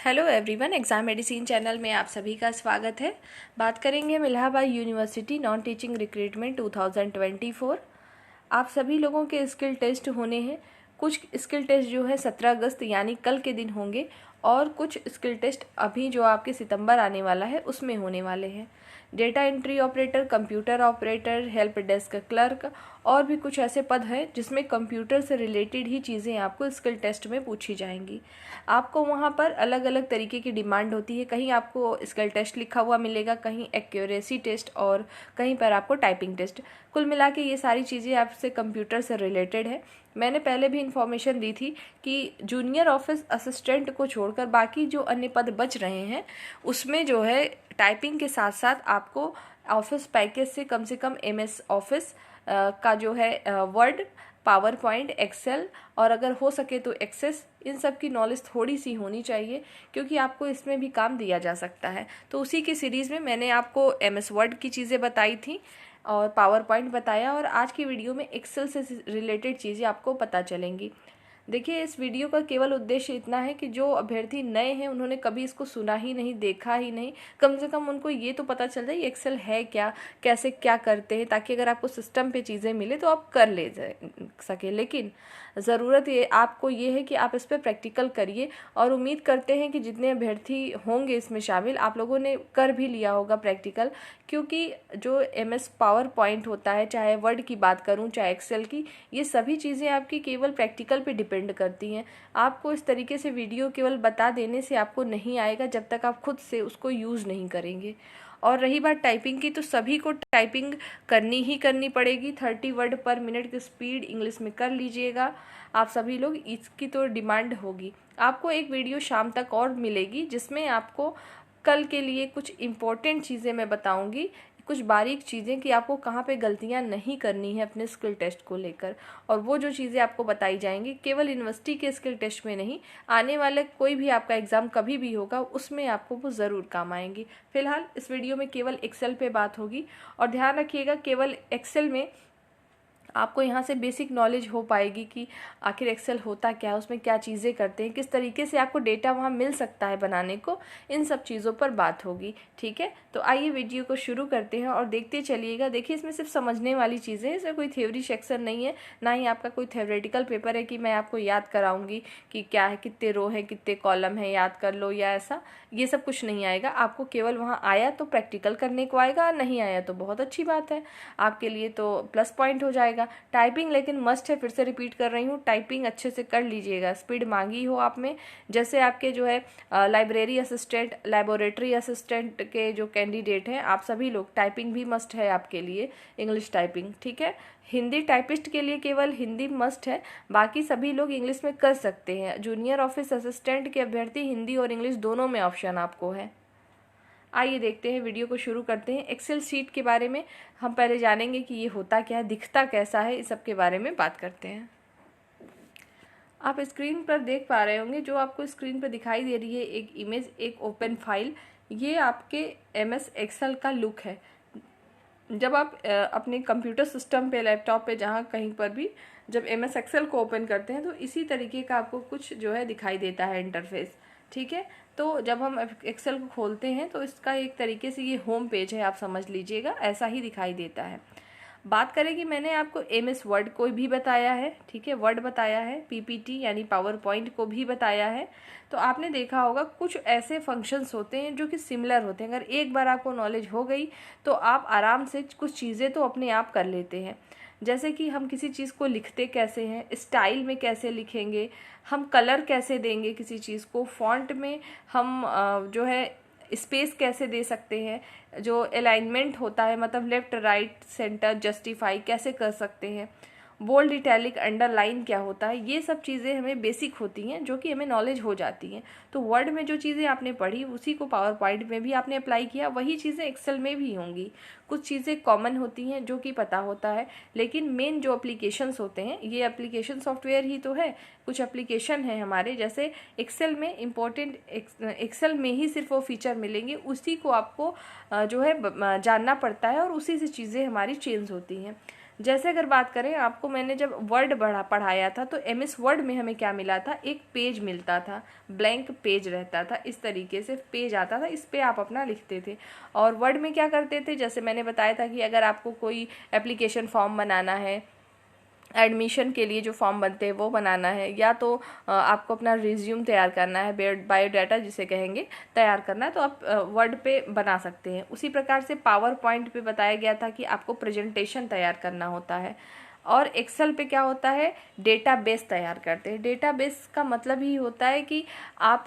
Hello everyone, exam medicine channel में आप सभी का स्वागत है। बात करेंगे हम Allahabad university non teaching recruitment 2024। आप सभी लोगों के स्किल टेस्ट होने हैं। कुछ स्किल टेस्ट जो है 17 अगस्त यानी कल के दिन होंगे और कुछ स्किल टेस्ट अभी जो आपके सितंबर आने वाला है उसमें होने वाले हैं। Data entry operator, computer operator, help desk clerk और भी कुछ ऐसे पद हैं जिसमें कंप्यूटर से रिलेटेड ही चीज़ें आपको स्किल टेस्ट में पूछी जाएंगी। आपको वहाँ पर अलग अलग तरीके की डिमांड होती है। कहीं आपको स्किल टेस्ट लिखा हुआ मिलेगा, कहीं एक्यूरेसी टेस्ट और कहीं पर आपको टाइपिंग टेस्ट। कुल मिला के ये सारी चीज़ें आपसे कंप्यूटर से रिलेटेड है। मैंने पहले भी इन्फॉर्मेशन दी थी कि जूनियर ऑफिस असिस्टेंट को छोड़कर बाकी जो अन्य पद बच रहे हैं उसमें जो है टाइपिंग के साथ साथ आपको ऑफिस पैकेज से कम MS ऑफिस का जो है वर्ड, पावर पॉइंट, एक्सेल और अगर हो सके तो एक्सेस, इन सब की नॉलेज थोड़ी सी होनी चाहिए क्योंकि आपको इसमें भी काम दिया जा सकता है। तो उसी की सीरीज़ में मैंने आपको MS वर्ड की चीज़ें बताई थी और पावर पॉइंट बताया और आज की वीडियो में एक्सेल से रिलेटेड चीज़ें आपको पता चलेंगी। देखिए, इस वीडियो का केवल उद्देश्य इतना है कि जो अभ्यर्थी नए हैं, उन्होंने कभी इसको सुना ही नहीं, देखा ही नहीं, कम से कम उनको ये तो पता चल जाए एक्सेल है क्या, कैसे क्या करते हैं, ताकि अगर आपको सिस्टम पे चीज़ें मिले तो आप कर ले सके। लेकिन ज़रूरत ये आपको ये है कि आप इस पर प्रैक्टिकल करिए और उम्मीद करते हैं कि जितने अभ्यर्थी होंगे इसमें शामिल, आप लोगों ने कर भी लिया होगा प्रैक्टिकल, क्योंकि जो MS पावर पॉइंट होता है, चाहे वर्ड की बात करूं चाहे एक्सेल की, ये सभी चीज़ें आपकी केवल प्रैक्टिकल पे डिपेंड करती हैं। आपको इस तरीके से वीडियो केवल बता देने से आपको नहीं आएगा जब तक आप खुद से उसको यूज़ नहीं करेंगे। और रही बात टाइपिंग की, तो सभी को टाइपिंग करनी ही करनी पड़ेगी। 30 वर्ड पर मिनट की स्पीड इंग्लिश में कर लीजिएगा आप सभी लोग, इसकी तो डिमांड होगी। आपको एक वीडियो शाम तक और मिलेगी जिसमें आपको कल के लिए कुछ इम्पोर्टेंट चीज़ें मैं बताऊंगी, कुछ बारीक चीज़ें कि आपको कहाँ पे गलतियाँ नहीं करनी है अपने स्किल टेस्ट को लेकर। और वो जो चीज़ें आपको बताई जाएंगी केवल यूनिवर्सिटी के स्किल टेस्ट में नहीं, आने वाले कोई भी आपका एग्ज़ाम कभी भी होगा उसमें आपको वो ज़रूर काम आएंगी। फिलहाल इस वीडियो में केवल एक्सेल पे बात होगी और ध्यान रखिएगा केवल एक्सेल में आपको यहाँ से बेसिक नॉलेज हो पाएगी कि आखिर एक्सेल होता क्या है, उसमें क्या चीज़ें करते हैं, किस तरीके से आपको डेटा वहाँ मिल सकता है बनाने को, इन सब चीज़ों पर बात होगी। ठीक है, तो आइए वीडियो को शुरू करते हैं और देखते चलिएगा। देखिए, इसमें सिर्फ समझने वाली चीज़ें हैं, इसमें कोई थ्योरी सेक्शन नहीं है, ना ही आपका कोई थ्योरेटिकल पेपर है कि मैं आपको याद कराऊंगी कि क्या है, कितने रो है, कितने कॉलम है, याद कर लो या ऐसा, ये सब कुछ नहीं आएगा। आपको केवल वहाँ आया तो प्रैक्टिकल करने को आएगा, नहीं आया तो बहुत अच्छी बात है, आपके लिए तो प्लस पॉइंट हो जाएगा। टाइपिंग लेकिन मस्ट है, फिर से रिपीट कर रही हूँ, टाइपिंग अच्छे से कर लीजिएगा। स्पीड मांगी हो आप में, जैसे आपके जो है लाइब्रेरी असिस्टेंट, लैबोरेटरी असिस्टेंट के जो कैंडिडेट हैं, आप सभी लोग, टाइपिंग भी मस्ट है आपके लिए, इंग्लिश टाइपिंग। ठीक है, हिंदी टाइपिस्ट के लिए केवल हिंदी मस्ट है, बाकी सभी लोग इंग्लिश में कर सकते हैं। जूनियर ऑफिस असिस्टेंट के अभ्यर्थी हिंदी और इंग्लिश दोनों में ऑप्शन आपको है। आइए देखते हैं, वीडियो को शुरू करते हैं। एक्सेल शीट के बारे में हम पहले जानेंगे कि ये होता क्या है, दिखता कैसा है, इस सब के बारे में बात करते हैं। आप स्क्रीन पर देख पा रहे होंगे, जो आपको स्क्रीन पर दिखाई दे रही है एक इमेज, एक ओपन फाइल, ये आपके MS एक्सेल का लुक है। जब आप अपने कंप्यूटर सिस्टम पे, लैपटॉप पे, जहाँ कहीं पर भी जब MS एक्सेल को ओपन करते हैं तो इसी तरीके का आपको कुछ जो है दिखाई देता है इंटरफेस। ठीक है, तो जब हम एक्सेल को खोलते हैं तो इसका एक तरीके से ये होम पेज है, आप समझ लीजिएगा, ऐसा ही दिखाई देता है। बात करें कि मैंने आपको MS वर्ड को भी बताया है, ठीक है, वर्ड बताया है, PPT यानी पावर पॉइंट को भी बताया है। तो आपने देखा होगा कुछ ऐसे फंक्शंस होते हैं जो कि सिमिलर होते हैं। अगर एक बार आपको नॉलेज हो गई तो आप आराम से कुछ चीज़ें तो अपने आप कर लेते हैं। जैसे कि हम किसी चीज़ को लिखते कैसे हैं, स्टाइल में कैसे लिखेंगे, हम कलर कैसे देंगे किसी चीज़ को, फॉन्ट में हम जो है स्पेस कैसे दे सकते हैं, जो अलाइनमेंट होता है मतलब लेफ्ट राइट सेंटर जस्टिफाई कैसे कर सकते हैं, बोल्ड इटैलिक अंडरलाइन क्या होता है, ये सब चीज़ें हमें बेसिक होती हैं जो कि हमें नॉलेज हो जाती हैं। तो वर्ड में जो चीज़ें आपने पढ़ी उसी को पावर पॉइंट में भी आपने अप्लाई किया, वही चीज़ें एक्सेल में भी होंगी। कुछ चीज़ें कॉमन होती हैं जो कि पता होता है, लेकिन मेन जो एप्लीकेशंस होते हैं, ये एप्लीकेशन सॉफ्टवेयर ही तो है, कुछ एप्लीकेशन है हमारे, जैसे एक्सेल में इम्पोर्टेंट, एक्सेल में ही सिर्फ वो फीचर मिलेंगे, उसी को आपको जो है जानना पड़ता है और उसी से चीज़ें हमारी चेंज होती हैं। जैसे अगर बात करें, आपको मैंने जब वर्ड पढ़ाया था तो MS वर्ड में हमें क्या मिला था, एक पेज मिलता था, ब्लैंक पेज रहता था, इस तरीके से पेज आता था, इस पे आप अपना लिखते थे। और वर्ड में क्या करते थे, जैसे मैंने बताया था कि अगर आपको कोई एप्लीकेशन फॉर्म बनाना है, एडमिशन के लिए जो फॉर्म बनते हैं वो बनाना है, या तो आपको अपना रिज्यूम तैयार करना है, बायोडाटा जिसे कहेंगे, तैयार करना है, तो आप वर्ड पे बना सकते हैं। उसी प्रकार से पावर पॉइंट पे बताया गया था कि आपको प्रेजेंटेशन तैयार करना होता है। और एक्सेल पे क्या होता है, डेटाबेस तैयार करते हैं। डेटाबेस का मतलब ही होता है कि आप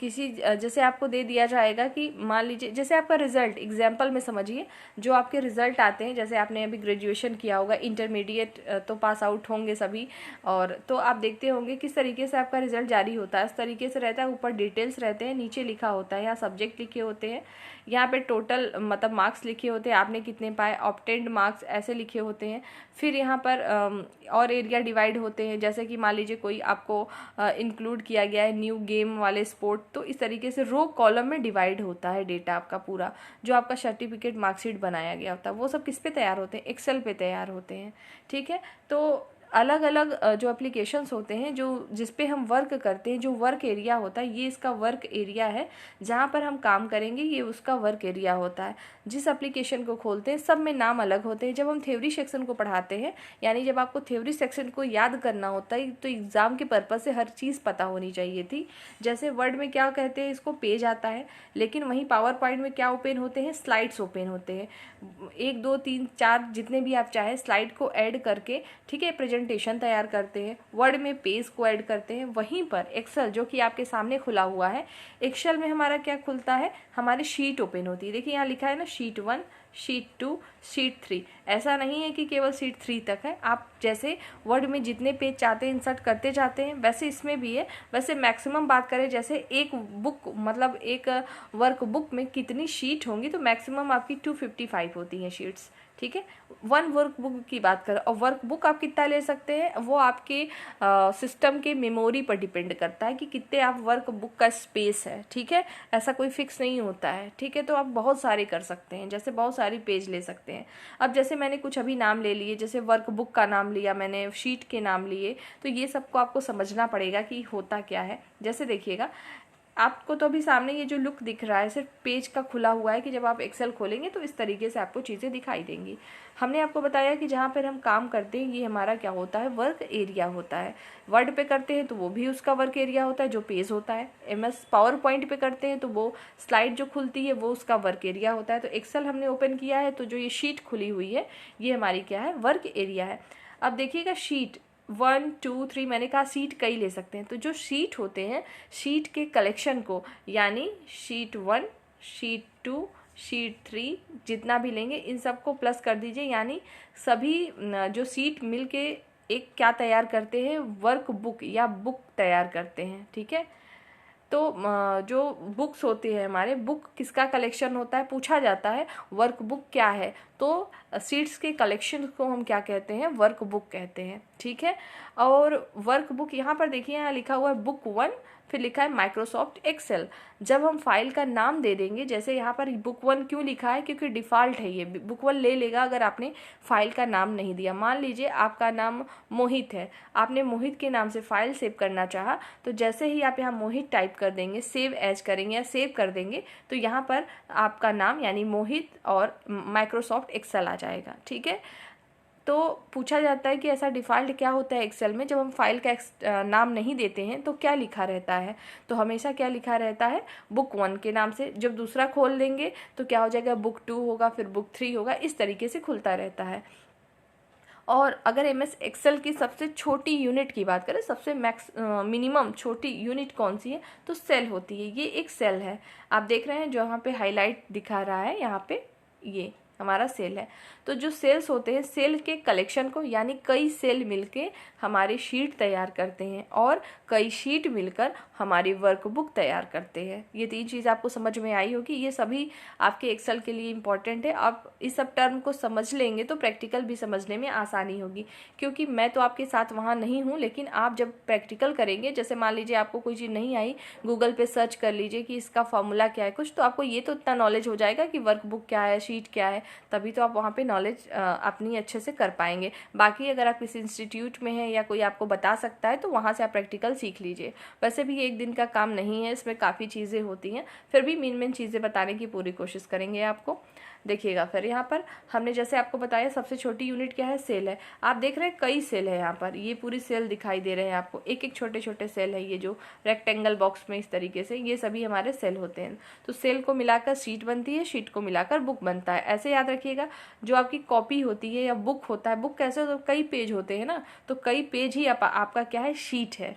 किसी, जैसे आपको दे दिया जाएगा कि मान लीजिए जैसे आपका रिजल्ट, एग्जाम्पल में समझिए, जो आपके रिजल्ट आते हैं, जैसे आपने अभी ग्रेजुएशन किया होगा, इंटरमीडिएट तो पास आउट होंगे सभी, और तो आप देखते होंगे किस तरीके से आपका रिजल्ट जारी होता है। इस तरीके से रहता है, ऊपर डिटेल्स रहते हैं, नीचे लिखा होता है, यहाँ सब्जेक्ट लिखे होते हैं, यहाँ पे टोटल मतलब मार्क्स लिखे होते हैं, आपने कितने पाए, ऑब्टेन्ड मार्क्स ऐसे लिखे होते हैं। फिर यहाँ पर और एरिया डिवाइड होते हैं, जैसे कि मान लीजिए कोई आपको इंक्लूड किया गया है न्यू गेम वाले स्पोर्ट, तो इस तरीके से रो कॉलम में डिवाइड होता है डेटा आपका पूरा, जो आपका सर्टिफिकेट मार्कशीट बनाया गया होता है, वो सब किस पे तैयार होते हैं, एक्सेल पे तैयार होते हैं। ठीक है, तो अलग अलग जो एप्लीकेशंस होते हैं, जो जिस पे हम वर्क करते हैं, जो वर्क एरिया होता है, ये इसका वर्क एरिया है, जहाँ पर हम काम करेंगे, ये उसका वर्क एरिया होता है। जिस एप्लीकेशन को खोलते हैं सब में नाम अलग होते हैं। जब हम थ्योरी सेक्शन को पढ़ाते हैं, यानी जब आपको थ्योरी सेक्शन को याद करना होता है, तो एग्ज़ाम के पर्पज़ से हर चीज़ पता होनी चाहिए थी। जैसे वर्ड में क्या कहते हैं, इसको पेज आता है, लेकिन वहीं पावर पॉइंट में क्या ओपन होते हैं, स्लाइड्स ओपन होते हैं, 1 2 3 4 जितने भी आप चाहें स्लाइड को ऐड करके, ठीक है, प्रेजेंटेशन तैयार करते हैं। वर्ड में पेज को ऐड करते हैं। वहीं पर एक्सेल जो कि आपके सामने खुला हुआ है, एक्सेल में हमारा क्या खुलता है, हमारी शीट ओपन होती है। देखिए यहाँ लिखा है ना, शीट 1, शीट 2, शीट 3। ऐसा नहीं है कि केवल शीट 3 तक है, आप जैसे वर्ड में जितने पेज चाहते हैं इंसर्ट करते जाते हैं, वैसे इसमें भी है। वैसे मैक्सिमम बात करें, जैसे एक बुक मतलब एक वर्क बुक में कितनी शीट होंगी, तो मैक्सिमम आपकी 255 होती हैं शीट्स। ठीक है, 1 वर्क बुक की बात करें, और वर्क बुक आप कितना ले सकते हैं, वो आपके सिस्टम के मेमोरी पर डिपेंड करता है कि कितने आप वर्क बुक का स्पेस है। ठीक है, ऐसा कोई फिक्स नहीं होता है। ठीक है, तो आप बहुत सारे कर सकते हैं, जैसे बहुत सारी पेज ले सकते हैं। अब जैसे मैंने कुछ अभी नाम ले लिए, जैसे वर्क बुक का नाम लिया मैंने, शीट के नाम लिए, तो ये सबको आपको समझना पड़ेगा कि होता क्या है। जैसे देखिएगा, आपको तो अभी सामने ये जो लुक दिख रहा है सिर्फ पेज का खुला हुआ है, कि जब आप एक्सेल खोलेंगे तो इस तरीके से आपको चीज़ें दिखाई देंगी। हमने आपको बताया कि जहाँ पर हम काम करते हैं, ये हमारा क्या होता है, वर्क एरिया होता है। वर्ड पे करते हैं तो वो भी उसका वर्क एरिया होता है, जो पेज होता है। MS पावर पॉइंट पे करते हैं तो वो स्लाइड जो खुलती है वो उसका वर्क एरिया होता है। तो एक्सेल हमने ओपन किया है, तो जो ये शीट खुली हुई है, ये हमारी क्या है, वर्क एरिया है। अब देखिएगा, शीट 1 2 3, मैंने कहा सीट कई ले सकते हैं, तो जो शीट होते हैं, शीट के कलेक्शन को, यानी शीट 1, शीट 2, शीट 3, जितना भी लेंगे इन सबको प्लस कर दीजिए, यानी सभी जो शीट मिलके एक क्या तैयार करते हैं, वर्क बुक या बुक तैयार करते हैं। ठीक है, तो जो बुक्स होती है हमारे, बुक किसका कलेक्शन होता है, पूछा जाता है वर्क बुक क्या है, तो सीट्स के कलेक्शन को हम क्या कहते हैं, वर्क बुक कहते हैं। ठीक है, और वर्क बुक यहाँ पर देखिए, यहाँ लिखा हुआ है बुक 1, फिर लिखा है माइक्रोसॉफ्ट एक्सेल। जब हम फाइल का नाम दे देंगे, जैसे यहाँ पर बुक 1 क्यों लिखा है, क्योंकि डिफ़ॉल्ट है, ये बुक 1 ले लेगा अगर आपने फाइल का नाम नहीं दिया। मान लीजिए आपका नाम मोहित है, आपने मोहित के नाम से फाइल सेव करना चाहा, तो जैसे ही आप यहाँ मोहित टाइप कर देंगे, सेव एज करेंगे या सेव कर देंगे, तो यहाँ पर आपका नाम यानी मोहित और माइक्रोसॉफ्ट एक्सेल आ जाएगा। ठीक है, तो पूछा जाता है कि ऐसा डिफ़ॉल्ट क्या होता है एक्सेल में, जब हम फाइल का नाम नहीं देते हैं तो क्या लिखा रहता है, तो हमेशा क्या लिखा रहता है, बुक 1 के नाम से। जब दूसरा खोल देंगे तो क्या हो जाएगा, बुक 2 होगा, फिर बुक 3 होगा, इस तरीके से खुलता रहता है। और अगर MS एक्सेल की सबसे छोटी यूनिट की बात करें, सबसे मिनिमम छोटी यूनिट कौन सी है, तो सेल होती है। ये एक सेल है, आप देख रहे हैं जो यहाँ पे हाईलाइट दिखा रहा है, यहाँ पे ये हमारा सेल है। तो जो सेल्स होते हैं, सेल के कलेक्शन को, यानी कई सेल मिलके हमारी शीट तैयार करते हैं, और कई शीट मिलकर हमारी वर्कबुक तैयार करते हैं। ये 3 चीज़ आपको समझ में आई होगी। ये सभी आपके एक्सेल के लिए इम्पॉर्टेंट है। आप इस सब टर्म को समझ लेंगे तो प्रैक्टिकल भी समझने में आसानी होगी, क्योंकि मैं तो आपके साथ वहाँ नहीं हूँ, लेकिन आप जब प्रैक्टिकल करेंगे, जैसे मान लीजिए आपको कोई चीज़ नहीं आई, गूगल पे सर्च कर लीजिए कि इसका फॉर्मूला क्या है कुछ, तो आपको ये तो इतना नॉलेज हो जाएगा कि वर्कबुक क्या है, शीट क्या है, तभी तो आप वहाँ पे नॉलेज अपनी अच्छे से कर पाएंगे। बाकी अगर आप किसी इंस्टीट्यूट में हैं या कोई आपको बता सकता है तो वहाँ से आप प्रैक्टिकल सीख लीजिए। वैसे भी एक दिन का काम नहीं है, इसमें काफ़ी चीज़ें होती हैं, फिर भी मेन चीज़ें बताने की पूरी कोशिश करेंगे आपको। देखिएगा फिर यहाँ पर हमने जैसे आपको बताया सबसे छोटी यूनिट क्या है, सेल है। आप देख रहे हैं कई सेल है यहाँ पर, ये पूरी सेल दिखाई दे रहे हैं आपको, एक एक छोटे छोटे सेल है, ये जो रेक्टेंगल बॉक्स में इस तरीके से, ये सभी हमारे सेल होते हैं। तो सेल को मिलाकर शीट बनती है, शीट को मिलाकर बुक बनता है। ऐसे याद रखिएगा, जो आपकी कॉपी होती है या बुक होता है, बुक कैसे, तो कई पेज होते हैं ना, तो कई पेज ही आपका क्या है, शीट है,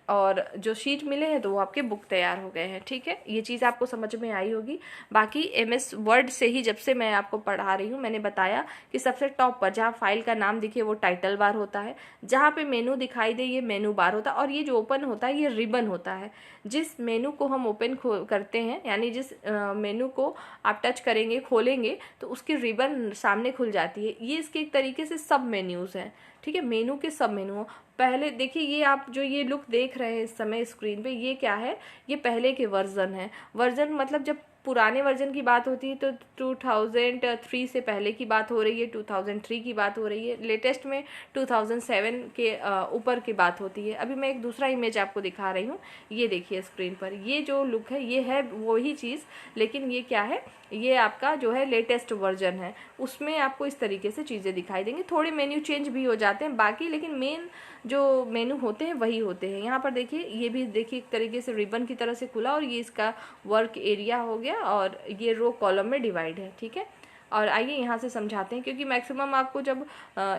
और जो शीट मिले हैं तो वो आपके बुक तैयार हो गए हैं। ठीक है, ये चीज़ आपको समझ में आई होगी। बाकी MS वर्ड से ही जब से मैं आपको पढ़ा रही हूँ, मैंने बताया कि सबसे टॉप पर जहाँ फाइल का नाम दिखे वो टाइटल बार होता है, जहाँ पे मेनू दिखाई दे ये मेनू बार होता है, और ये जो ओपन होता है ये रिबन होता है। जिस मेनू को हम ओपन करते हैं, यानी जिस मेनू को आप टच करेंगे, खोलेंगे, तो उसकी रिबन सामने खुल जाती है। ये इसके एक तरीके से सब मेन्यूज़ हैं। ठीक है, मेनू के सब मेनू। पहले देखिए, ये आप जो ये लुक देख रहे हैं इस समय स्क्रीन पे, ये क्या है, ये पहले के वर्जन है। वर्जन मतलब जब पुराने वर्जन की बात होती है तो 2003 से पहले की बात हो रही है, 2003 की बात हो रही है। लेटेस्ट में 2007 के ऊपर की बात होती है। अभी मैं एक दूसरा इमेज आपको दिखा रही हूँ, ये देखिए स्क्रीन पर, ये जो लुक है ये है वही चीज़, लेकिन ये क्या है, ये आपका जो है लेटेस्ट वर्जन है, उसमें आपको इस तरीके से चीज़ें दिखाई देंगी। थोड़े मेन्यू चेंज भी हो जाते हैं बाकी, लेकिन मेन जो मेनू होते हैं वही होते हैं। यहाँ पर देखिए, ये भी देखिए एक तरीके से रिबन की तरह से खुला, और ये इसका वर्क एरिया हो गया, और ये रो कॉलम में डिवाइड है। ठीक है, और आइए यहाँ से समझाते हैं, क्योंकि मैक्सिमम आपको जब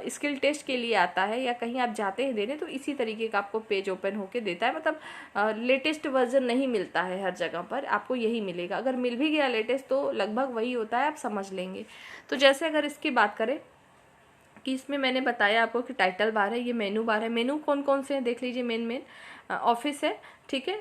स्किल टेस्ट के लिए आता है या कहीं आप जाते हैं देने, तो इसी तरीके का आपको पेज ओपन होके देता है। मतलब लेटेस्ट वर्जन नहीं मिलता है हर जगह पर, आपको यही मिलेगा। अगर मिल भी गया लेटेस्ट तो लगभग वही होता है, आप समझ लेंगे। तो जैसे अगर इसकी बात करें कि इसमें मैंने बताया आपको कि टाइटल बार है, ये मेनू बार है। मेनू कौन कौन से हैं देख लीजिए। मेन ऑफिस है, ठीक है,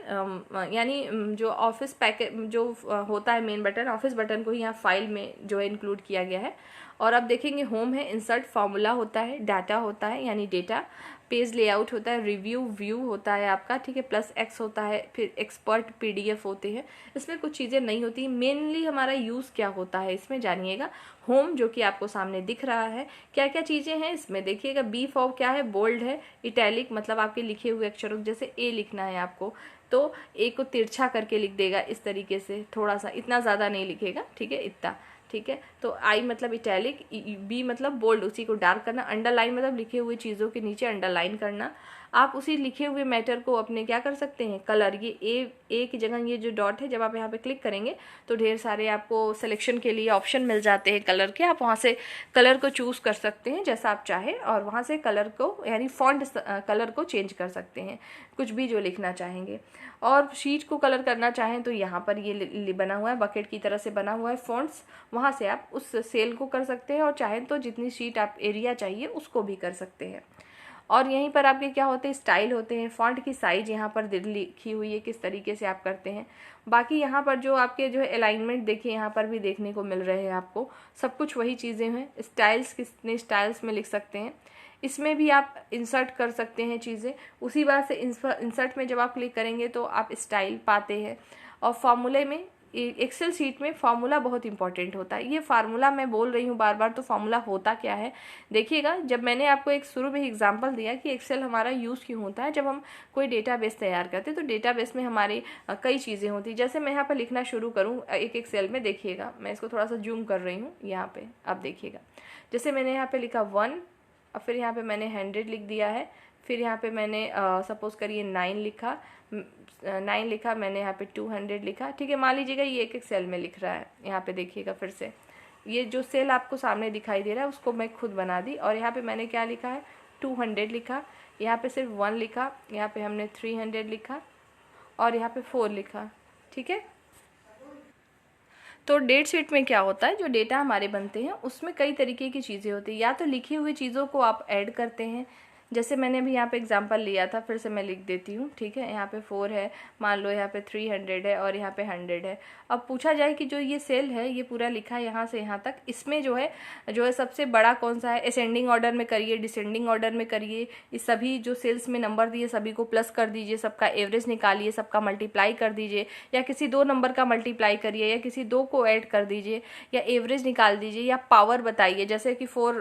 यानी जो ऑफिस पैकेज जो होता है, मेन बटन, ऑफिस बटन को ही यहाँ फाइल में जो है इंक्लूड किया गया है। और अब देखेंगे होम है, इंसर्ट फार्मूला होता है, डाटा होता है यानी डेटा, पेज लेआउट होता है, रिव्यू व्यू होता है आपका, ठीक है, +X होता है, फिर एक्सपर्ट PDF होते हैं। इसमें कुछ चीज़ें नहीं होती। मेनली हमारा यूज़ क्या होता है इसमें जानिएगा। होम जो कि आपको सामने दिख रहा है, क्या क्या चीज़ें हैं इसमें देखिएगा। B फॉर क्या है, बोल्ड है, इटैलिक मतलब आपके लिखे हुए अक्षरों, जैसे A लिखना है आपको तो A को तिरछा करके लिख देगा इस तरीके से, थोड़ा सा, इतना ज़्यादा नहीं लिखेगा, ठीक है, इतना, ठीक है। तो I मतलब इटैलिक, B मतलब बोल्ड, उसी को डार्क करना, अंडरलाइन मतलब लिखे हुए चीज़ों के नीचे अंडरलाइन करना। आप उसी लिखे हुए मैटर को अपने क्या कर सकते हैं, कलर, ये ए की जगह ये जो डॉट है, जब आप यहाँ पे क्लिक करेंगे तो ढेर सारे आपको सिलेक्शन के लिए ऑप्शन मिल जाते हैं कलर के। आप वहाँ से कलर को चूज़ कर सकते हैं जैसा आप चाहें, और वहाँ से कलर को यानी फॉन्ट कलर को चेंज कर सकते हैं, कुछ भी जो लिखना चाहेंगे। और शीट को कलर करना चाहें तो यहाँ पर ये बना हुआ है, बकेट की तरह से बना हुआ है फॉन्ट्स, वहाँ से आप उस सेल को कर सकते हैं, और चाहें तो जितनी शीट आप एरिया चाहिए उसको भी कर सकते हैं। और यहीं पर आपके क्या होते हैं, स्टाइल होते हैं, फॉन्ट की साइज यहाँ पर लिखी हुई है, किस तरीके से आप करते हैं। बाकी यहाँ पर जो आपके जो है अलाइनमेंट देखिए, यहाँ पर भी देखने को मिल रहे हैं आपको, सब कुछ वही चीज़ें हैं। स्टाइल्स कितने स्टाइल्स में लिख सकते हैं, इसमें भी आप इंसर्ट कर सकते हैं चीज़ें। उसी बात से इंसर्ट में जब आप क्लिक करेंगे तो आप स्टाइल पाते हैं। और फार्मूले में, एक्सेल शीट में फार्मूला बहुत इंपॉर्टेंट होता है। ये फार्मूला मैं बोल रही हूँ बार बार, तो फार्मूला होता क्या है देखिएगा। जब मैंने आपको एक शुरू में एग्जांपल दिया कि एक्सेल हमारा यूज़ क्यों होता है, जब हम कोई डेटाबेस तैयार करते हैं तो डेटाबेस में हमारी कई चीज़ें होती हैं। जैसे मैं यहाँ पर लिखना शुरू करूँ एक सेल में, देखिएगा मैं इसको थोड़ा सा जूम कर रही हूँ यहाँ पे, अब देखिएगा। जैसे मैंने यहाँ पे लिखा 1, और फिर यहाँ पे मैंने 100 लिख दिया है, फिर यहाँ पे मैंने सपोज करिए 9 लिखा, 9 लिखा मैंने, यहाँ पे 200 लिखा, ठीक है। मान लीजिएगा ये एक सेल में लिख रहा है, यहाँ पे देखिएगा फिर से, ये जो सेल आपको सामने दिखाई दे रहा है उसको मैं खुद बना दी, और यहाँ पे मैंने क्या लिखा है, 200 लिखा, यहाँ पे सिर्फ 1 लिखा, यहाँ पे हमने 300 लिखा, और यहाँ पे 4 लिखा, ठीक है। तो डेट शीट में क्या होता है, जो डेटा हमारे बनते हैं उसमें कई तरीके की चीज़ें होती हैं। या तो लिखी हुई चीज़ों को आप ऐड करते हैं, जैसे मैंने अभी यहाँ पे एग्जांपल लिया था, फिर से मैं लिख देती हूँ, ठीक है। यहाँ पे 4 है, मान लो यहाँ पे 300 है और यहाँ पे 100 है। अब पूछा जाए कि जो ये सेल है ये पूरा लिखा है यहाँ से यहाँ तक, इसमें जो है सबसे बड़ा कौन सा है, असेंडिंग ऑर्डर में करिए, डिसेंडिंग ऑर्डर में करिए। इस सभी जो सेल्स में नंबर दिए सभी को प्लस कर दीजिए, सबका एवरेज निकालिए, सबका मल्टीप्लाई कर दीजिए, या किसी 2 नंबर का मल्टीप्लाई करिए, या किसी 2 को ऐड कर दीजिए, या एवरेज निकाल दीजिए, या पावर बताइए, जैसे कि 4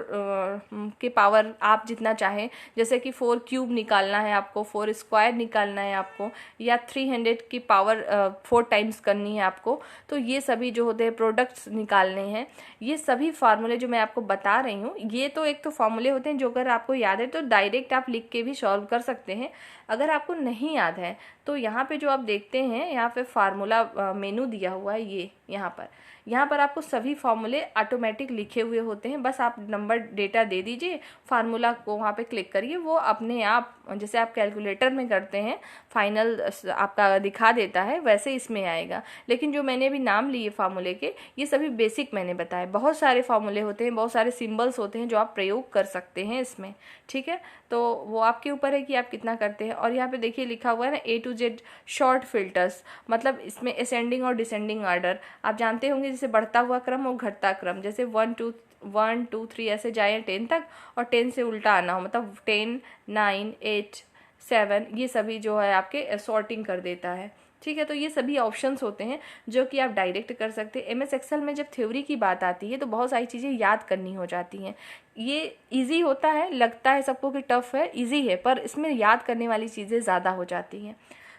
के पावर आप जितना चाहें, जैसे कि 4 क्यूब निकालना है आपको, 4 स्क्वायर निकालना है आपको, या 300 की पावर 4 टाइम्स करनी है आपको। तो ये सभी जो होते हैं प्रोडक्ट्स निकालने हैं, ये सभी फार्मूले जो मैं आपको बता रही हूँ, ये तो एक तो फार्मूले होते हैं जो अगर आपको याद है तो डायरेक्ट आप लिख के भी सॉल्व कर सकते हैं। अगर आपको नहीं याद है तो यहाँ पे जो आप देखते हैं, यहाँ पे फार्मूला मेनू दिया हुआ है, ये यहाँ पर आपको सभी फार्मूले ऑटोमेटिक लिखे हुए होते हैं। बस आप नंबर डेटा दे दीजिए, फार्मूला को वहाँ पे क्लिक करिए, वो अपने आप जैसे आप कैलकुलेटर में करते हैं फाइनल आपका दिखा देता है, वैसे इसमें आएगा। लेकिन जो मैंने अभी नाम लिए फार्मूले के, ये सभी बेसिक मैंने बताए। बहुत सारे फार्मूले होते हैं, बहुत सारे सिंबल्स होते हैं जो आप प्रयोग कर सकते हैं इसमें, ठीक है। तो वो आपके ऊपर है कि आप कितना करते हैं। और यहाँ पे देखिए लिखा हुआ है ना A to Z short filters, मतलब इसमें असेंडिंग और डिसेंडिंग ऑर्डर आप जानते होंगे, जैसे बढ़ता हुआ क्रम और घटता क्रम, जैसे 1 2 3 ऐसे जाए 10 तक, और 10 से उल्टा आना हो, मतलब 10 9 8 7, ये सभी जो है आपके सॉर्टिंग कर देता है, ठीक है। तो ये सभी ऑप्शंस होते हैं जो कि आप डायरेक्ट कर सकते हैं। एमएस एक्सेल में जब थ्योरी की बात आती है तो बहुत सारी चीज़ें याद करनी हो जाती हैं। ये इजी होता है, लगता है सबको कि टफ है, इजी है, पर इसमें याद करने वाली चीज़ें ज़्यादा हो जाती हैं।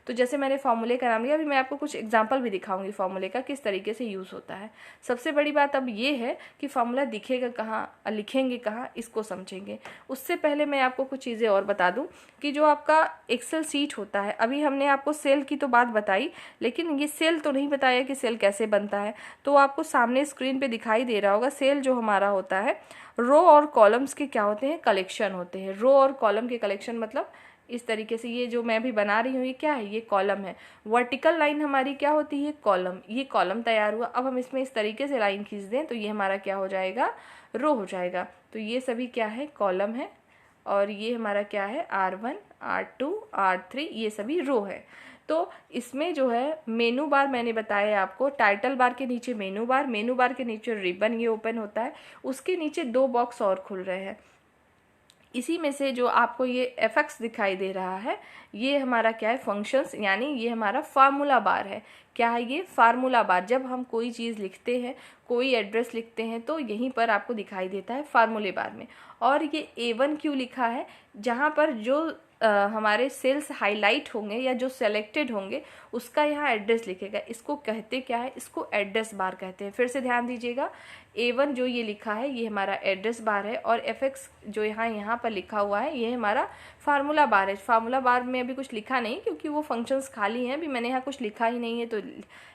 तो जैसे मैंने फार्मूले का नाम लिया, अभी मैं आपको कुछ एग्जांपल भी दिखाऊंगी फार्मूले का किस तरीके से यूज़ होता है। सबसे बड़ी बात अब ये है कि फार्मूला दिखेगा कहाँ और लिखेंगे कहाँ, इसको समझेंगे। उससे पहले मैं आपको कुछ चीज़ें और बता दूं कि जो आपका एक्सेल सीट होता है, अभी हमने आपको सेल की तो बात बताई, लेकिन ये सेल तो नहीं बताया कि सेल कैसे बनता है। तो आपको सामने स्क्रीन पर दिखाई दे रहा होगा, सेल जो हमारा होता है, रो और कॉलम्स के क्या होते हैं, कलेक्शन होते हैं। रो और कॉलम के कलेक्शन मतलब इस तरीके से, ये जो मैं अभी बना रही हूँ ये क्या है, ये कॉलम है। वर्टिकल लाइन हमारी क्या होती है, कॉलम। ये कॉलम तैयार हुआ, अब हम इसमें इस तरीके से लाइन खींच दें तो ये हमारा क्या हो जाएगा, रो हो जाएगा। तो ये सभी क्या है, कॉलम है, और ये हमारा क्या है, R1 R2 R3, ये सभी रो है। तो इसमें जो है मेनू बार मैंने बताया आपको, टाइटल बार के नीचे मेनू बार के नीचे रिबन ये ओपन होता है, उसके नीचे 2 बॉक्स और खुल रहे हैं। इसी में से जो आपको ये एफएक्स दिखाई दे रहा है, ये हमारा क्या है, फंक्शंस, यानी ये हमारा फार्मूला बार है। क्या है ये, फार्मूला बार। जब हम कोई चीज़ लिखते हैं, कोई एड्रेस लिखते हैं, तो यहीं पर आपको दिखाई देता है फार्मूले बार में। और ये A1 क्यों लिखा है, जहाँ पर जो हमारे सेल्स हाईलाइट होंगे या जो सेलेक्टेड होंगे उसका यहाँ एड्रेस लिखेगा। इसको कहते क्या है, इसको एड्रेस बार कहते हैं। फिर से ध्यान दीजिएगा, A1 जो ये लिखा है ये हमारा एड्रेस बार है, और FX जो यहाँ पर लिखा हुआ है ये हमारा फार्मूला बार है। फार्मूला बार में अभी कुछ लिखा नहीं क्योंकि वो फंक्शंस खाली हैं, अभी मैंने यहाँ कुछ लिखा ही नहीं है, तो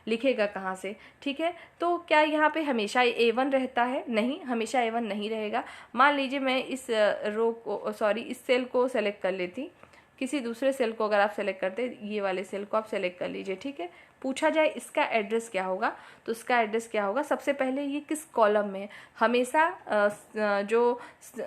लिखेगा कहाँ से, ठीक है। तो क्या यहाँ पे हमेशा A1 रहता है, नहीं, हमेशा A1 नहीं रहेगा। मान लीजिए मैं इस रो को, सॉरी, इस सेल को सेलेक्ट कर लेती, किसी दूसरे सेल को अगर आप सेलेक्ट करते, ये वाले सेल को आप सेलेक्ट कर लीजिए, ठीक है। पूछा जाए इसका एड्रेस क्या होगा, तो इसका एड्रेस क्या होगा, सबसे पहले ये किस कॉलम में है। हमेशा जो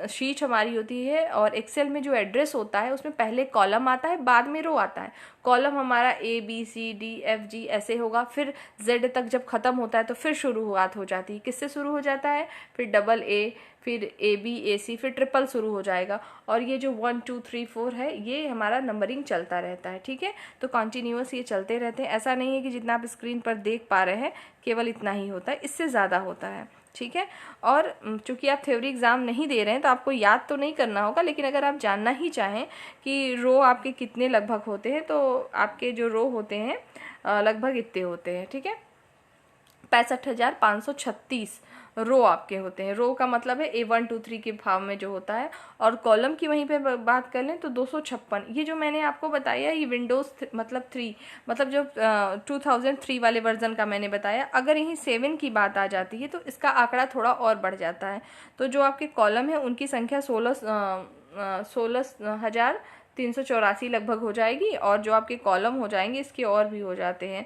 शीट हमारी होती है और एक्सेल में जो एड्रेस होता है उसमें पहले कॉलम आता है, बाद में रो आता है। कॉलम हमारा ABCDFG ऐसे होगा, फिर Z तक जब खत्म होता है तो फिर शुरुआत हो जाती है। किससे शुरू हो जाता है, फिर AA, फिर ABAC, फिर ट्रिपल शुरू हो जाएगा। और ये जो 1 2 3 4 है ये हमारा नंबरिंग चलता रहता है, ठीक है। तो कॉन्टिन्यूअस ये चलते रहते हैं, ऐसा नहीं है कि जितना आप स्क्रीन पर देख पा रहे हैं केवल इतना ही होता है, इससे ज़्यादा होता है, ठीक है। और चूंकि आप थ्योरी एग्ज़ाम नहीं दे रहे हैं तो आपको याद तो नहीं करना होगा, लेकिन अगर आप जानना ही चाहें कि रो आपके कितने लगभग होते हैं, तो आपके जो रो होते हैं लगभग इतने होते हैं, ठीक है। 65,536 रो आपके होते हैं। रो का मतलब है A1 2 3 के भाव में जो होता है। और कॉलम की वहीं पे बात कर लें तो 256। ये जो मैंने आपको बताया ये विंडोज़ मतलब 3, मतलब जो 2003 वाले वर्जन का मैंने बताया। अगर यहीं 7 की बात आ जाती है तो इसका आंकड़ा थोड़ा और बढ़ जाता है। तो जो आपके कॉलम है उनकी संख्या 16,384 लगभग हो जाएगी, और जो आपके कॉलम हो जाएंगे इसके और भी हो जाते हैं,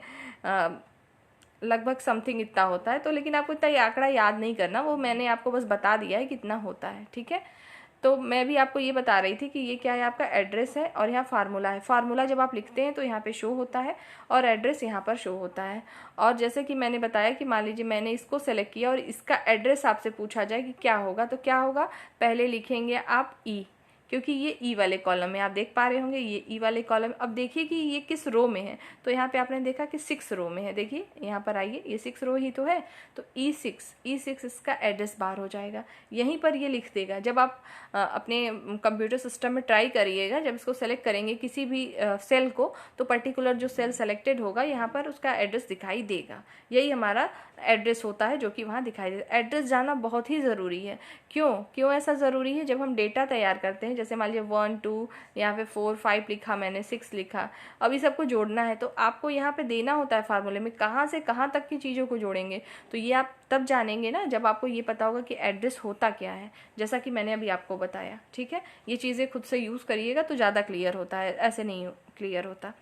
लगभग समथिंग इतना होता है। तो लेकिन आपको इतना आंकड़ा याद नहीं करना, वो मैंने आपको बस बता दिया है कितना होता है, ठीक है। तो मैं भी आपको ये बता रही थी कि ये क्या है, आपका एड्रेस है और यहाँ फार्मूला है। फार्मूला जब आप लिखते हैं तो यहाँ पे शो होता है और एड्रेस यहाँ पर शो होता है। और जैसे कि मैंने बताया कि मान लीजिए मैंने इसको सेलेक्ट किया और इसका एड्रेस आपसे पूछा जाए कि क्या होगा, तो क्या होगा, पहले लिखेंगे आप ई, क्योंकि ये ई वाले कॉलम में आप देख पा रहे होंगे, ये ई वाले कॉलम। अब देखिए कि ये किस रो में है, तो यहाँ पे आपने देखा कि 6 रो में है। देखिए यहाँ पर आइए, ये 6 रो ही तो है, तो E6 इसका एड्रेस बार हो जाएगा, यहीं पर ये लिख देगा। जब आप अपने कंप्यूटर सिस्टम में ट्राई करिएगा, जब इसको सेलेक्ट करेंगे किसी भी सेल को, तो पर्टिकुलर जो सेल सेलेक्टेड होगा यहाँ पर उसका एड्रेस दिखाई देगा। यही हमारा एड्रेस होता है जो कि वहाँ दिखाई देता है। एड्रेस जाना बहुत ही ज़रूरी है। क्यों ऐसा ज़रूरी है? जब हम डेटा तैयार करते हैं, जैसे मान लीजिए 1 2 यहाँ पे 4 5 लिखा मैंने, 6 लिखा, अभी सबको जोड़ना है, तो आपको यहाँ पे देना होता है फार्मूले में कहाँ से कहाँ तक की चीज़ों को जोड़ेंगे। तो ये आप तब जानेंगे ना जब आपको ये पता होगा कि एड्रेस होता क्या है, जैसा कि मैंने अभी आपको बताया। ठीक है, ये चीज़ें खुद से यूज़ करिएगा तो ज़्यादा क्लियर होता है, ऐसे नहीं क्लियर होता।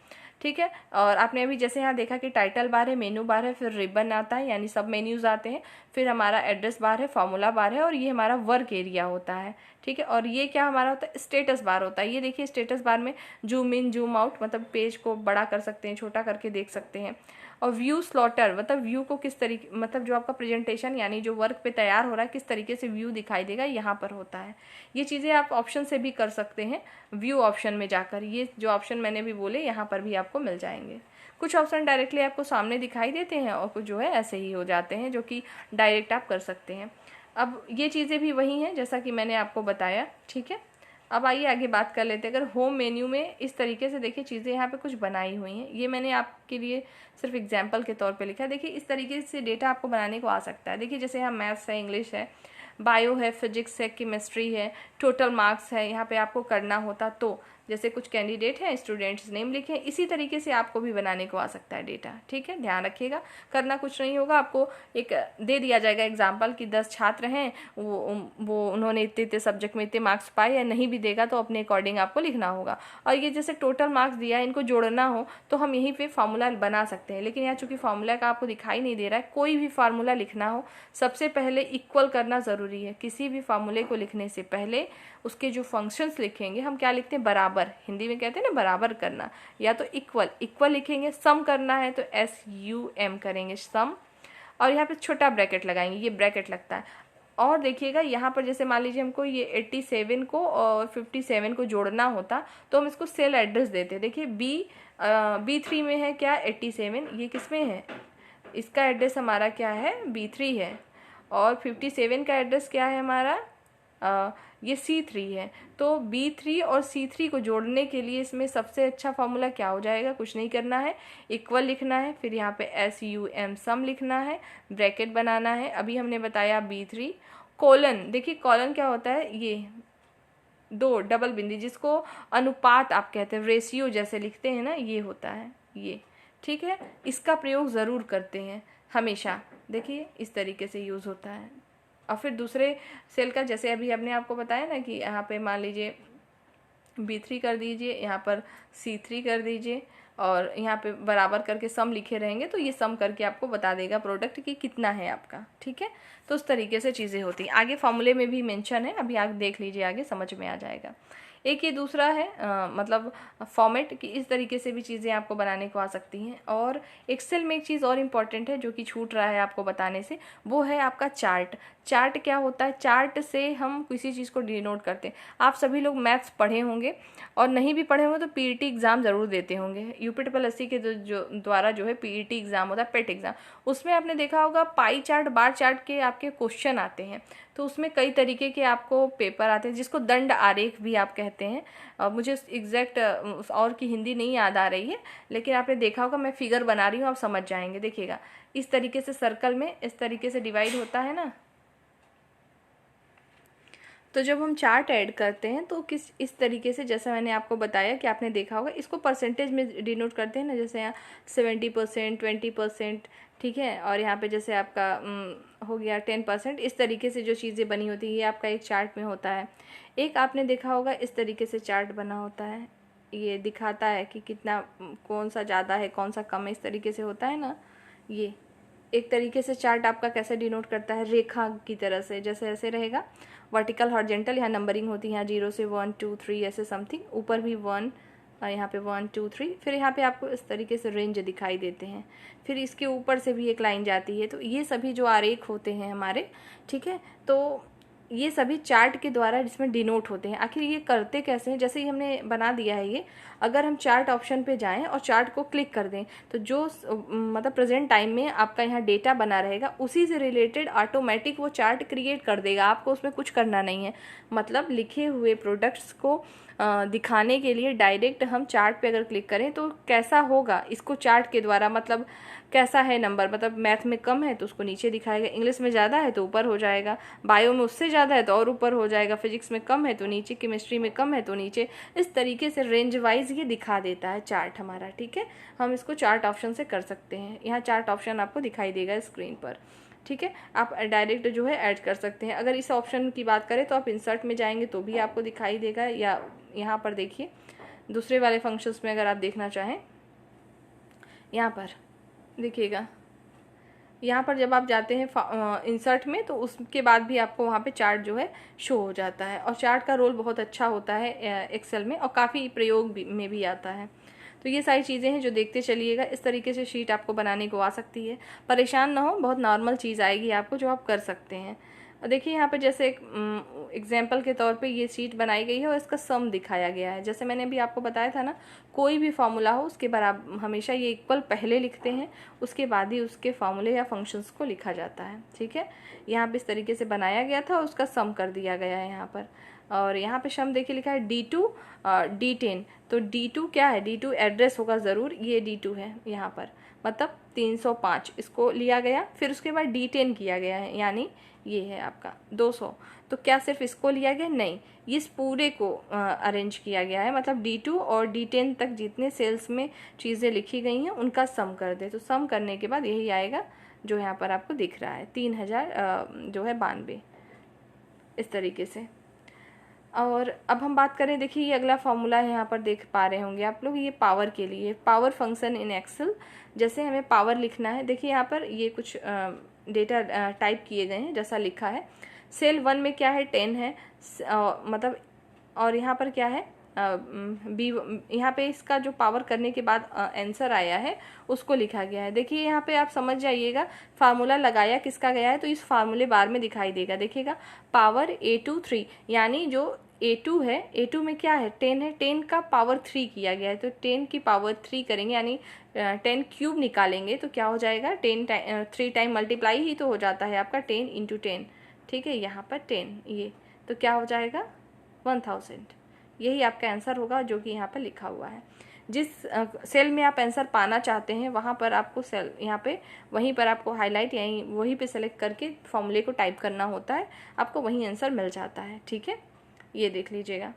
ठीक है, और आपने अभी जैसे यहाँ देखा कि टाइटल बार है, मेनू बार है, फिर रिबन आता है, यानी सब मेन्यूज़ आते हैं, फिर हमारा एड्रेस बार है, फार्मूला बार है, और ये हमारा वर्क एरिया होता है। ठीक है, और ये क्या हमारा होता है, स्टेटस बार होता है। ये देखिए स्टेटस बार में जूम इन जूम आउट, मतलब पेज को बड़ा कर सकते हैं, छोटा करके देख सकते हैं। और व्यू स्लॉटर, मतलब व्यू को किस तरीके, मतलब जो आपका प्रेजेंटेशन यानी जो वर्क पे तैयार हो रहा है किस तरीके से व्यू दिखाई देगा, यहाँ पर होता है। ये चीज़ें आप ऑप्शन से भी कर सकते हैं, व्यू ऑप्शन में जाकर। ये जो ऑप्शन मैंने भी बोले यहाँ पर भी आपको मिल जाएंगे। कुछ ऑप्शन डायरेक्टली आपको सामने दिखाई देते हैं और कुछ जो है ऐसे ही हो जाते हैं, जो कि डायरेक्ट आप कर सकते हैं। अब ये चीज़ें भी वही हैं जैसा कि मैंने आपको बताया। ठीक है, अब आइए आगे बात कर लेते हैं। अगर होम मेन्यू में इस तरीके से देखिए चीज़ें यहाँ पे कुछ बनाई हुई हैं, ये मैंने आपके लिए सिर्फ एग्जाम्पल के तौर पे लिखा है। देखिए इस तरीके से डेटा आपको बनाने को आ सकता है। देखिए जैसे यहाँ मैथ्स है, इंग्लिश है, बायो है, फिजिक्स है, केमिस्ट्री है, टोटल मार्क्स है, यहाँ पे आपको करना होता तो जैसे कुछ कैंडिडेट हैं, स्टूडेंट्स नेम लिखे हैं, इसी तरीके से आपको भी बनाने को आ सकता है डेटा। ठीक है, ध्यान रखिएगा, करना कुछ नहीं होगा, आपको एक दे दिया जाएगा एग्जाम्पल कि 10 छात्र हैं, वो उन्होंने इतने इतने सब्जेक्ट में इतने मार्क्स पाए, या नहीं भी देगा तो अपने अकॉर्डिंग आपको लिखना होगा। और ये जैसे टोटल मार्क्स दिया है, इनको जोड़ना हो तो हम यहीं पे फार्मूला बना सकते हैं, लेकिन यहाँ चूंकि फार्मूला का आपको दिखाई नहीं दे रहा है, कोई भी फार्मूला लिखना हो सबसे पहले इक्वल करना ज़रूरी है। किसी भी फार्मूले को लिखने से पहले उसके जो फंक्शंस लिखेंगे, हम क्या लिखते हैं, बराबर, हिंदी में कहते हैं ना बराबर करना, या तो इक्वल लिखेंगे। सम करना है तो SUM करेंगे, सम, और यहाँ पे छोटा ब्रैकेट लगाएंगे, ये ब्रैकेट लगता है। और देखिएगा यहाँ पर जैसे मान लीजिए हमको ये 87 को और 57 को जोड़ना होता तो हम इसको सेल एड्रेस देते हैं। देखिए B3 में है क्या, 87, ये किस में है, इसका एड्रेस हमारा क्या है, B3 है, और 57 का एड्रेस क्या है हमारा, ये C3 है। तो B3 और C3 को जोड़ने के लिए इसमें सबसे अच्छा फॉर्मूला क्या हो जाएगा, कुछ नहीं करना है, इक्वल लिखना है, फिर यहाँ पे SUM सम लिखना है, ब्रैकेट बनाना है। अभी हमने बताया B3 कोलन, देखिए कॉलन क्या होता है, ये 2 डबल बिंदी, जिसको अनुपात आप कहते हैं, रेशियो जैसे लिखते हैं ना, ये होता है ये। ठीक है, इसका प्रयोग ज़रूर करते हैं हमेशा, देखिए इस तरीके से यूज़ होता है। और फिर दूसरे सेल का जैसे अभी हमने आपको बताया ना कि यहाँ पे मान लीजिए B3 कर दीजिए, यहाँ पर C3 कर दीजिए, और यहाँ पे बराबर करके सम लिखे रहेंगे तो ये सम करके आपको बता देगा प्रोडक्ट कि कितना है आपका। ठीक है, तो उस तरीके से चीज़ें होती हैं। आगे फॉर्मूले में भी मेंशन है, अभी आप देख लीजिए, आगे समझ में आ जाएगा। एक ये दूसरा है मतलब फॉर्मेट, कि इस तरीके से भी चीज़ें आपको बनाने को आ सकती हैं। और एक्सेल में एक चीज़ और इम्पॉर्टेंट है जो कि छूट रहा है आपको बताने से, वो है आपका चार्ट। चार्ट क्या होता है, चार्ट से हम किसी चीज़ को डिनोट करते हैं। आप सभी लोग मैथ्स पढ़े होंगे, और नहीं भी पढ़े होंगे तो PET एग्ज़ाम ज़रूर देते होंगे। UP-SC के द्वारा जो है PET एग्ज़ाम होता है, पेट एग्ज़ाम, उसमें आपने देखा होगा पाई चार्ट, बार चार्ट के आपके क्वेश्चन आते हैं। तो उसमें कई तरीके के आपको पेपर आते हैं, जिसको दंड आरेख भी आप कहते हैं। मुझे एग्जैक्ट और की हिंदी नहीं याद आ रही है, लेकिन आपने देखा होगा, मैं फिगर बना रही हूँ, आप समझ जाएंगे। देखिएगा इस तरीके से सर्कल में इस तरीके से डिवाइड होता है ना, तो जब हम चार्ट ऐड करते हैं तो इस तरीके से, जैसा मैंने आपको बताया कि आपने देखा होगा, इसको परसेंटेज में डिनोट करते हैं ना, जैसे यहाँ 70%, 20%, ठीक है, और यहाँ पे जैसे आपका हो गया 10%। इस तरीके से जो चीज़ें बनी होती है, ये आपका एक चार्ट में होता है। एक आपने देखा होगा इस तरीके से चार्ट बना होता है, ये दिखाता है कि कितना, कौन सा ज़्यादा है कौन सा कम है, इस तरीके से होता है ना ये। एक तरीके से चार्ट आपका कैसे डिनोट करता है, रेखा की तरह से, जैसे ऐसे रहेगा वर्टिकल हॉरिजेंटल, यहाँ नंबरिंग होती है, यहाँ 0 से 1 2 3 ऐसे समथिंग, ऊपर भी 1, यहाँ पे 1 2 3, फिर यहाँ पे आपको इस तरीके से रेंज दिखाई देते हैं, फिर इसके ऊपर से भी एक लाइन जाती है। तो ये सभी जो आरेख होते हैं हमारे, ठीक है, तो ये सभी चार्ट के द्वारा जिसमें डिनोट होते हैं। आखिर ये करते कैसे हैं, जैसे ही हमने बना दिया है ये, अगर हम चार्ट ऑप्शन पे जाएं और चार्ट को क्लिक कर दें तो जो मतलब प्रेजेंट टाइम में आपका यहाँ डेटा बना रहेगा उसी से रिलेटेड ऑटोमेटिक वो चार्ट क्रिएट कर देगा, आपको उसमें कुछ करना नहीं है। मतलब लिखे हुए प्रोडक्ट्स को दिखाने के लिए डायरेक्ट हम चार्ट पे अगर क्लिक करें तो कैसा होगा, इसको चार्ट के द्वारा, मतलब कैसा है नंबर, मतलब मैथ में कम है तो उसको नीचे दिखाएगा, इंग्लिश में ज़्यादा है तो ऊपर हो जाएगा, बायो में उससे ज़्यादा है तो और ऊपर हो जाएगा, फिजिक्स में कम है तो नीचे, केमिस्ट्री में कम है तो नीचे, इस तरीके से रेंज वाइज ये दिखा देता है चार्ट हमारा। ठीक है, हम इसको चार्ट ऑप्शन से कर सकते हैं। यहाँ चार्ट ऑप्शन आपको दिखाई देगा स्क्रीन पर। ठीक है, आप डायरेक्ट जो है ऐड कर सकते हैं। अगर इस ऑप्शन की बात करें तो आप इंसर्ट में जाएंगे तो भी आपको दिखाई देगा, या यहाँ पर देखिए दूसरे वाले फंक्शंस में अगर आप देखना चाहें, यहाँ पर देखिएगा, यहाँ पर जब आप जाते हैं इंसर्ट में तो उसके बाद भी आपको वहाँ पे चार्ट जो है शो हो जाता है। और चार्ट का रोल बहुत अच्छा होता है एक्सेल में, और काफ़ी प्रयोग में भी आता है। तो ये सारी चीज़ें हैं जो देखते चलिएगा। इस तरीके से शीट आपको बनाने को आ सकती है, परेशान ना हो, बहुत नॉर्मल चीज़ आएगी आपको जो आप कर सकते हैं। और देखिए यहाँ पे जैसे एक एग्जाम्पल के तौर पे ये शीट बनाई गई है और इसका सम दिखाया गया है। जैसे मैंने अभी आपको बताया था ना, कोई भी फॉर्मूला हो उसके बराबर हमेशा ये इक्वल पहले लिखते हैं, उसके बाद ही उसके फॉर्मूले या फंक्शंस को लिखा जाता है। ठीक है, यहाँ पे इस तरीके से बनाया गया था और उसका सम कर दिया गया है यहाँ पर। और यहाँ पे सम देखिए लिखा है D2 D10। तो D2 क्या है, D2 एड्रेस होगा ज़रूर, ये D2 है यहाँ पर, मतलब 305 इसको लिया गया, फिर उसके बाद D10 किया गया है, यानी ये है आपका 200। तो क्या सिर्फ इसको लिया गया, नहीं, इस पूरे को अरेंज किया गया है, मतलब D2 और D10 तक जितने सेल्स में चीज़ें लिखी गई हैं उनका सम कर दे। तो सम करने के बाद यही आएगा जो यहाँ पर आपको दिख रहा है, 3000 जो है 92, इस तरीके से। और अब हम बात करें, देखिए ये अगला फॉर्मूला है, यहाँ पर देख पा रहे होंगे आप लोग, ये पावर के लिए, पावर फंक्शन इन एक्सेल। जैसे हमें पावर लिखना है, देखिए यहाँ पर ये कुछ डेटा टाइप किए गए हैं, जैसा लिखा है सेल 1 में क्या है 10 है, मतलब, और यहाँ पर क्या है बी, यहाँ पे इसका जो पावर करने के बाद आंसर आया है उसको लिखा गया है। देखिए यहाँ पे आप समझ जाइएगा फार्मूला लगाया किसका गया है, तो इस फार्मूले बार में दिखाई देगा, देखिएगा पावर A2 3, यानी जो A2 है, A2 में क्या है 10 है, 10 का पावर 3 किया गया है, तो 10 की पावर 3 करेंगे, यानी 10 क्यूब निकालेंगे तो क्या हो जाएगा, 3 टाइम मल्टीप्लाई ही तो हो जाता है आपका 10 इंटू 10। ठीक है, यहाँ पर 10, ये तो क्या हो जाएगा 1000। यही आपका आंसर होगा जो कि यहाँ पर लिखा हुआ है। जिस सेल में आप आंसर पाना चाहते हैं वहाँ पर आपको सेल, यहाँ पे वहीं पर आपको हाईलाइट, यहीं वहीं पे सेलेक्ट करके फॉर्मूले को टाइप करना होता है, आपको वहीं आंसर मिल जाता है। ठीक है, ये देख लीजिएगा।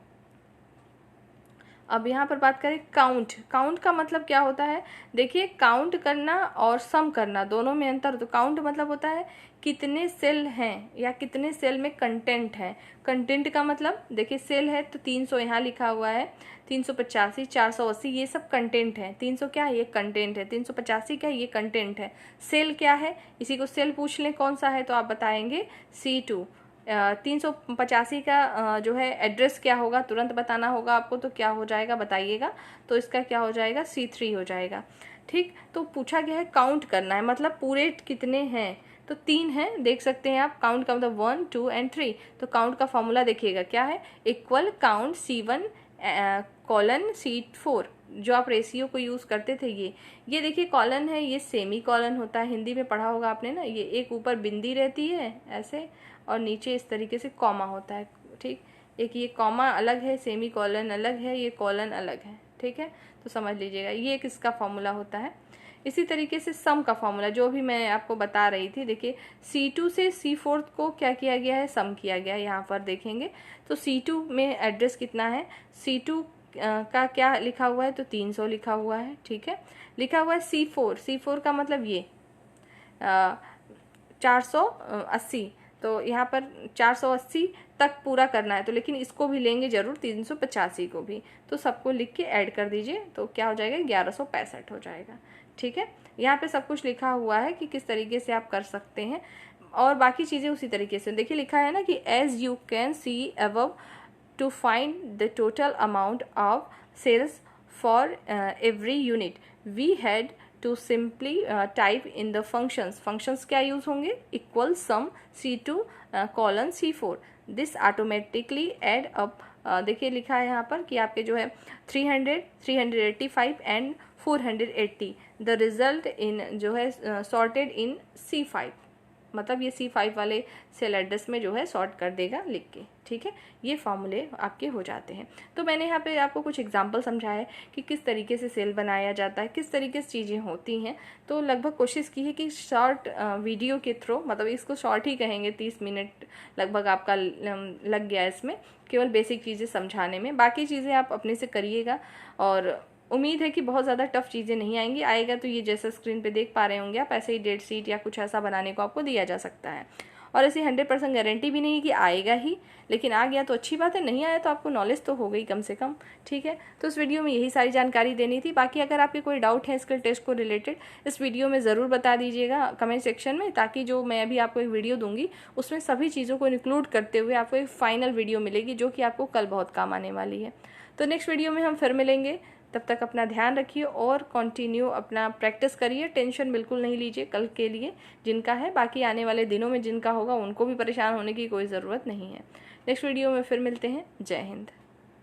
अब यहाँ पर बात करें काउंट, काउंट का मतलब क्या होता है, देखिए काउंट करना और सम करना दोनों में अंतर। तो काउंट मतलब होता है कितने सेल हैं या कितने सेल में कंटेंट है। कंटेंट का मतलब देखिए सेल है तो 300 यहाँ लिखा हुआ है, 385 480 ये सब कंटेंट है। 300 क्या है, ये कंटेंट है, 385 क्या है, ये कंटेंट है। सेल क्या है, इसी को सेल पूछ लें कौन सा है तो आप बताएंगे C2। 385 का जो है एड्रेस क्या होगा, तुरंत बताना होगा आपको, तो क्या हो जाएगा बताइएगा, तो इसका क्या हो जाएगा C3 हो जाएगा। ठीक, तो पूछा गया है काउंट करना है, मतलब पूरे कितने हैं, तो 3 हैं, देख सकते हैं आप, काउंट का मतलब 1 2 एंड 3। तो काउंट का फॉर्मूला देखिएगा क्या है, equal count C1 colon C4, जो आप रेशियो को यूज़ करते थे। ये देखिए कॉलन है, ये सेमी कॉलन होता है, हिंदी में पढ़ा होगा आपने ना, ये एक ऊपर बिंदी रहती है ऐसे और नीचे इस तरीके से कॉमा होता है। ठीक, एक ये कॉमा अलग है, सेमी कॉलन अलग है, ये कॉलन अलग है। ठीक है, तो समझ लीजिएगा ये एक इसका फॉर्मूला होता है। इसी तरीके से सम का फॉर्मूला जो भी मैं आपको बता रही थी, देखिए C2 से C4 को क्या किया गया है, सम किया गया है। यहाँ पर देखेंगे तो C2 में एड्रेस कितना है, C2 का क्या लिखा हुआ है, तो 300 लिखा हुआ है। ठीक है, लिखा हुआ है C4 का मतलब ये 480, तो यहाँ पर 480 तक पूरा करना है, तो लेकिन इसको भी लेंगे जरूर 385 को भी, तो सबको लिख के ऐड कर दीजिए, तो क्या हो जाएगा 1165 हो जाएगा। ठीक है, यहाँ पे सब कुछ लिखा हुआ है कि किस तरीके से आप कर सकते हैं, और बाकी चीज़ें उसी तरीके से। देखिए लिखा है ना कि as you can see above, to find the total amount of sales for every unit we had to simply type in the functions क्या यूज होंगे, equal sum C2 colon C4, this automatically add up. देखिए लिखा है यहाँ पर कि आपके जो है 300, 385 एंड 480, द रिजल्ट इन जो है सॉर्टेड इन C5, मतलब ये C5 वाले सेल एड्रेस में जो है सॉर्ट कर देगा लिख के। ठीक है, ये फॉर्मूले आपके हो जाते हैं। तो मैंने यहाँ पे आपको कुछ एग्जांपल समझाया है कि किस तरीके से सेल बनाया जाता है, किस तरीके से चीज़ें होती हैं। तो लगभग कोशिश की है कि शॉर्ट वीडियो के थ्रू, मतलब इसको शॉर्ट ही कहेंगे, 30 मिनट लगभग आपका लग गया इसमें केवल बेसिक चीज़ें समझाने में। बाकी चीज़ें आप अपने से करिएगा, और उम्मीद है कि बहुत ज़्यादा टफ चीज़ें नहीं आएंगी। आएगा तो ये जैसा स्क्रीन पे देख पा रहे होंगे आप, ऐसे ही डेट शीट या कुछ ऐसा बनाने को आपको दिया जा सकता है। और ऐसी 100% गारंटी भी नहीं कि आएगा ही, लेकिन आ गया तो अच्छी बात है, नहीं आया तो आपको नॉलेज तो हो गई कम से कम। ठीक है, तो इस वीडियो में यही सारी जानकारी देनी थी। बाकी अगर आपके कोई डाउट है स्किल टेस्ट को रिलेटेड, इस वीडियो में ज़रूर बता दीजिएगा कमेंट सेक्शन में, ताकि जो मैं अभी आपको एक वीडियो दूंगी उसमें सभी चीज़ों को इंक्लूड करते हुए आपको एक फाइनल वीडियो मिलेगी, जो कि आपको कल बहुत काम आने वाली है। तो नेक्स्ट वीडियो में हम फिर मिलेंगे, तब तक अपना ध्यान रखिए और कंटिन्यू अपना प्रैक्टिस करिए। टेंशन बिल्कुल नहीं लीजिए कल के लिए जिनका है, बाकी आने वाले दिनों में जिनका होगा उनको भी परेशान होने की कोई ज़रूरत नहीं है। नेक्स्ट वीडियो में फिर मिलते हैं। जय हिंद।